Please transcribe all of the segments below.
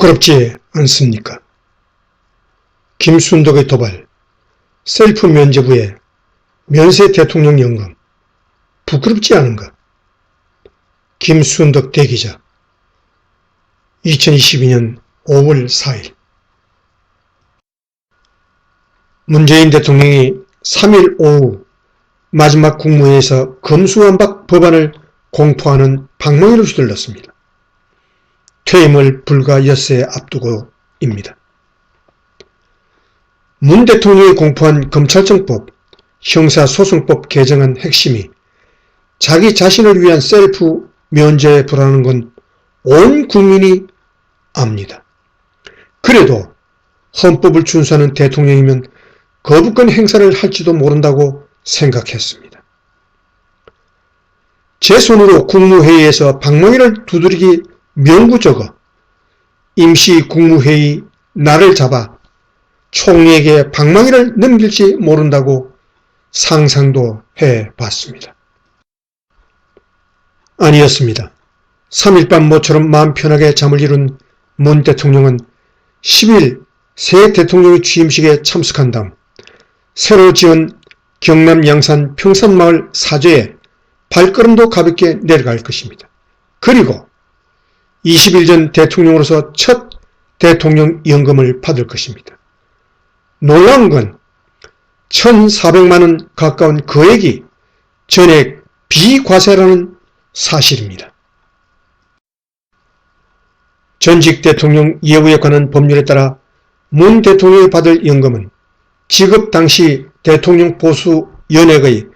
부끄럽지 않습니까? 김순덕의 도발, 셀프 면제부의 면세 대통령 연금, 부끄럽지 않은가? 김순덕 대기자, 2022년 5월 4일. 문재인 대통령이 3일 오후 마지막 국무회의에서 검수완박 법안을 공포하는 방망이로 휘둘렀습니다. 퇴임을 불과 엿새 앞두고입니다. 문 대통령이 공포한 검찰청법, 형사소송법 개정안 핵심이 자기 자신을 위한 셀프 면제부라는 건 온 국민이 압니다. 그래도 헌법을 준수하는 대통령이면 거부권 행사를 할지도 모른다고 생각했습니다. 제 손으로 국무회의에서 방망이를 두드리기 명구적어 임시 국무회의 날을 잡아 총리에게 방망이를 넘길지 모른다고 상상도 해봤습니다. 아니었습니다. 3일 밤 모처럼 마음 편하게 잠을 이룬 문 대통령은 10일 새 대통령의 취임식에 참석한 다음 새로 지은 경남 양산 평산마을 사저에 발걸음도 가볍게 내려갈 것입니다. 그리고 20일 전 대통령으로서 첫 대통령 연금을 받을 것입니다. 놀라운 건 1,400만원 가까운 거액이 전액 비과세라는 사실입니다. 전직 대통령 예우에 관한 법률에 따라 문 대통령이 받을 연금은 지급 당시 대통령 보수 연액의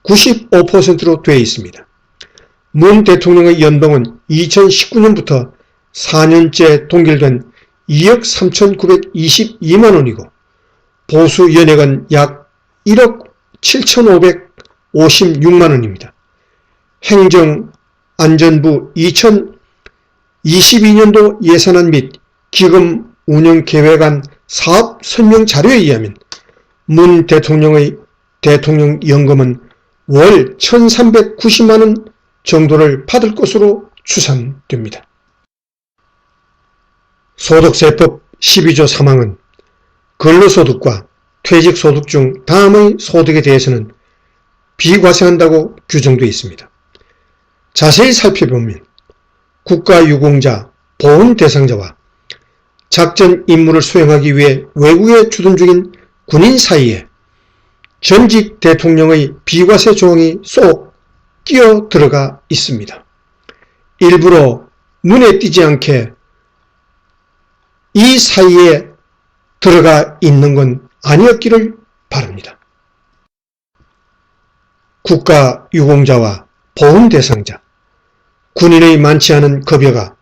95%로 되어 있습니다. 문 대통령의 연봉은 2019년부터 4년째 동결된 2억 3,922만원이고 보수 연액은 약 1억 7,556만원입니다. 행정안전부 2022년도 예산안 및 기금 운영 계획안 사업 설명 자료에 의하면 문 대통령의 대통령 연금은 월 1,390만원 정도를 받을 것으로 추산됩니다. 소득세법 12조 3항은 근로소득과 퇴직소득 중 다음의 소득에 대해서는 비과세한다고 규정되어 있습니다. 자세히 살펴보면 국가유공자, 보훈 대상자와 작전 임무를 수행하기 위해 외국에 주둔 중인 군인 사이에 전직 대통령의 비과세 조항이 쏙 끼어 들어가 있습니다. 일부러 눈에 띄지 않게 이 사이에 들어가 있는 건 아니었기를 바랍니다. 국가유공자와 보훈 대상자, 군인의 많지 않은 급여가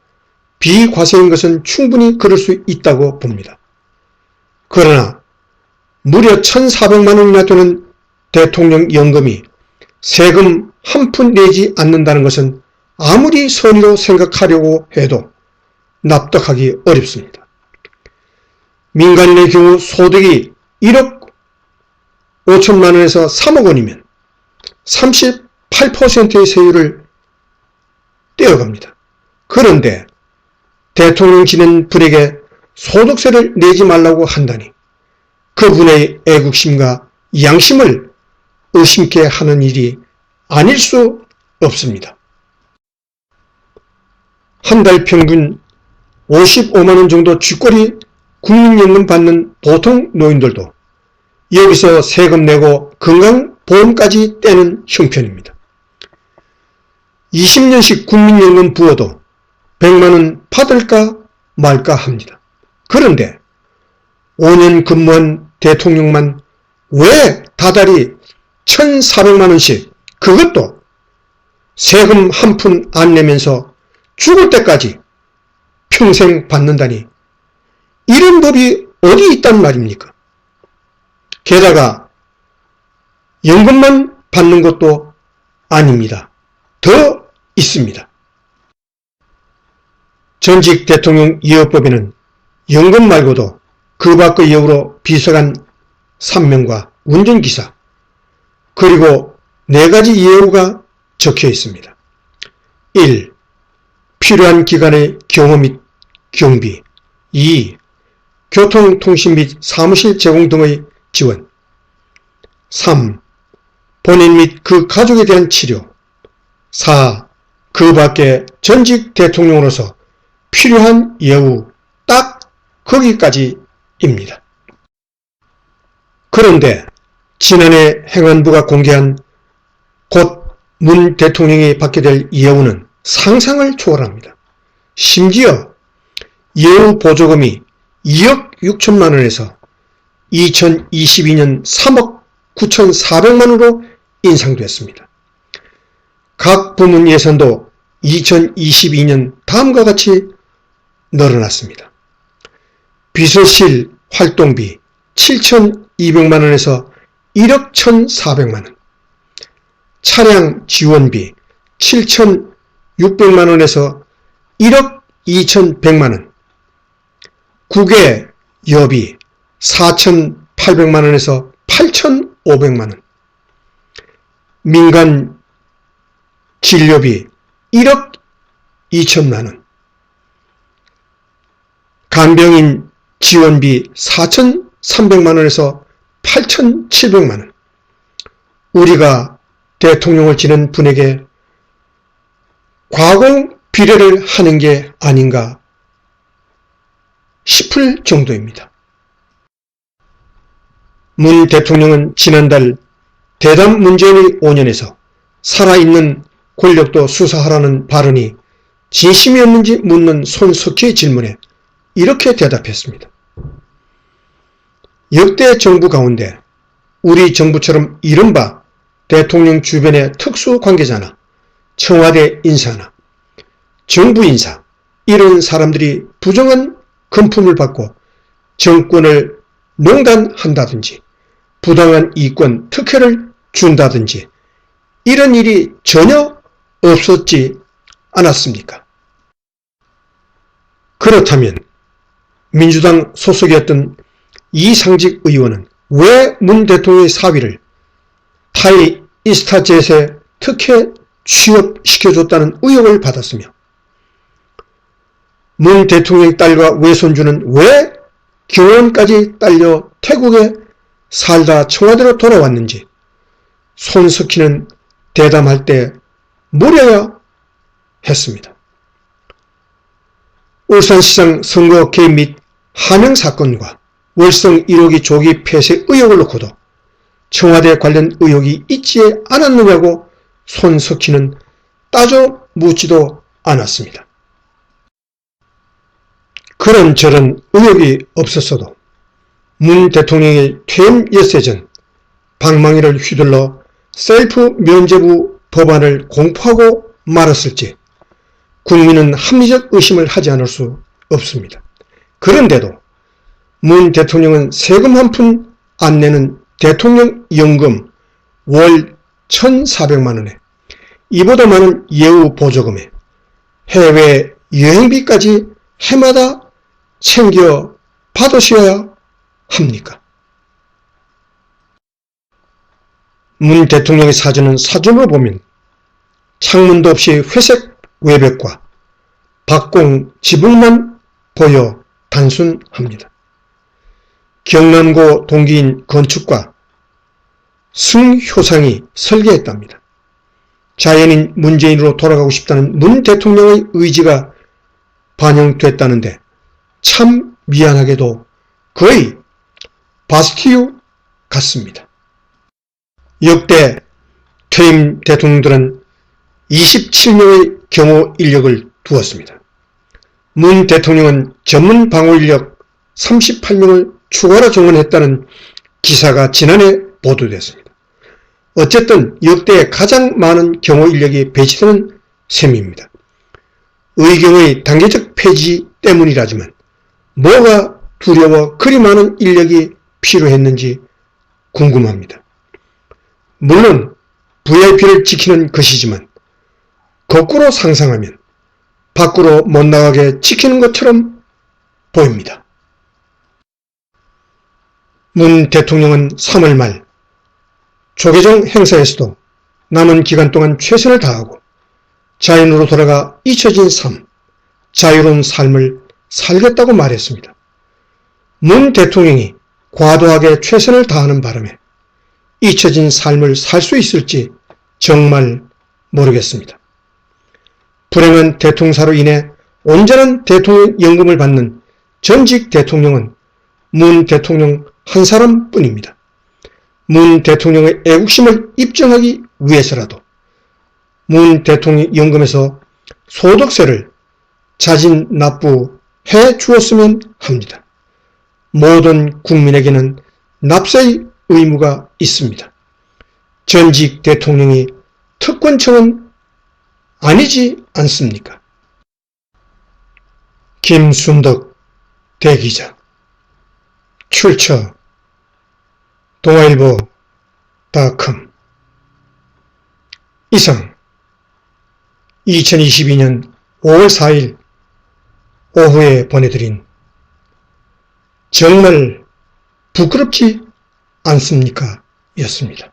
비과세인 것은 충분히 그럴 수 있다고 봅니다. 그러나 무려 1,400만원이나 되는 대통령 연금이 세금 한 푼 내지 않는다는 것은 아무리 선의로 생각하려고 해도 납득하기 어렵습니다. 민간인의 경우 소득이 1억 5천만원에서 3억 원이면 38%의 세율을 떼어갑니다. 그런데 대통령 지낸 분에게 소득세를 내지 말라고 한다니 그분의 애국심과 양심을 의심케 하는 일이 아닐 수 없습니다. 한 달 평균 55만원 정도 쥐꼬리 국민연금 받는 보통 노인들도 여기서 세금 내고 건강보험까지 떼는 형편입니다. 20년씩 국민연금 부어도 100만원 받을까 말까 합니다. 그런데 5년 근무한 대통령만 왜 다달이 1,400만원씩, 그것도 세금 한 푼 안 내면서 죽을 때까지 평생 받는다니 이런 법이 어디 있단 말입니까? 게다가 연금만 받는 것도 아닙니다. 더 있습니다. 전직 대통령 예우법에는 연금 말고도 그 밖의 예우로 비서관 3명과 운전기사 그리고 4가지 예우가 적혀 있습니다. 1. 필요한 기관의 경호 및 경비 2. 교통, 통신 및 사무실 제공 등의 지원. 3. 본인 및 그 가족에 대한 치료. 4. 그 밖에 전직 대통령으로서 필요한 예우, 딱 거기까지입니다. 그런데 지난해 행안부가 공개한 곧 문 대통령이 받게 될 예우는 상상을 초월합니다. 심지어 예우 보조금이 2억 6천만 원에서 2022년 3억 9,400만 원으로 인상됐습니다. 각 부문 예산도 2022년 다음과 같이 늘어났습니다. 비서실 활동비 7,200만 원에서 1억 1,400만 원, 차량 지원비 7,600만 원에서 1억 2,100만 원, 국외 여비 4,800만 원에서 8,500만 원, 민간 진료비 1억 2천만 원, 간병인 지원비 4,300만 원에서 8,700만 원. 우리가 대통령을 지낸 분에게 과공 비례를 하는 게 아닌가 싶을 정도입니다. 문 대통령은 지난달 대담 문재인의 5년에서 살아있는 권력도 수사하라는 발언이 진심이었는지 묻는 손석희의 질문에 이렇게 대답했습니다. 역대 정부 가운데 우리 정부처럼 이른바 대통령 주변의 특수관계자나 청와대 인사나 정부 인사 이런 사람들이 부정한 금품을 받고 정권을 농단한다든지 부당한 이권 특혜를 준다든지 이런 일이 전혀 없었지 않았습니까? 그렇다면 민주당 소속이었던 이상직 의원은 왜 문 대통령의 사위를 타이 이스타젯에 특혜 취업시켜줬다는 의혹을 받았으며 문 대통령의 딸과 외손주는 왜 경원까지 딸려 태국에 살다 청와대로 돌아왔는지 손석희는 대담할 때 물어야 했습니다. 울산시장 선거 개입 및 하명 사건과 월성 1호기 조기 폐쇄 의혹을 놓고도 청와대 관련 의혹이 있지 않았느냐고 손석희는 따져 묻지도 않았습니다. 그런저런 의혹이 없었어도 문 대통령의 퇴임 엿새 전 방망이를 휘둘러 셀프 면죄부 법안을 공포하고 말았을지 국민은 합리적 의심을 하지 않을 수 없습니다. 그런데도 문 대통령은 세금 한 푼 안 내는 대통령 연금 월 1,400만 원에 이보다 많은 예우 보조금에 해외 여행비까지 해마다 챙겨 받으셔야 합니까? 문 대통령의 사진은 사진으로 보면 창문도 없이 회색 외벽과 박공 지붕만 보여 단순합니다. 경남고 동기인 건축가 승효상이 설계했답니다. 자연인 문재인으로 돌아가고 싶다는 문 대통령의 의지가 반영됐다는데 참 미안하게도 거의 바스티유 같습니다. 역대 퇴임 대통령들은 27명의 경호 인력을 두었습니다. 문 대통령은 전문 방호 인력 38명을 추가로 정원했다는 기사가 지난해 보도됐습니다. 어쨌든 역대 가장 많은 경호 인력이 배치되는 셈입니다. 의경의 단계적 폐지 때문이라지만 뭐가 두려워 그리 많은 인력이 필요했는지 궁금합니다. 물론 VIP를 지키는 것이지만 거꾸로 상상하면 밖으로 못 나가게 지키는 것처럼 보입니다. 문 대통령은 3월 말 조계종 행사에서도 남은 기간 동안 최선을 다하고 자연으로 돌아가 잊혀진 삶, 자유로운 삶을 살겠다고 말했습니다. 문 대통령이 과도하게 최선을 다하는 바람에 잊혀진 삶을 살 수 있을지 정말 모르겠습니다. 불행한 대통사로 인해 온전한 대통령연금을 받는 전직 대통령은 문 대통령 한 사람뿐입니다. 문 대통령의 애국심을 입증하기 위해서라도 문 대통령연금에서 소득세를 자진 납부해 주었으면 합니다. 모든 국민에게는 납세의 의무가 있습니다. 전직 대통령이 특권층은 아니지 않습니까? 김순덕 대기자. 출처 동아일보.com. 이상 2022년 5월 4일 오후에 보내드린 정말 부끄럽지 않습니까? 였습니다.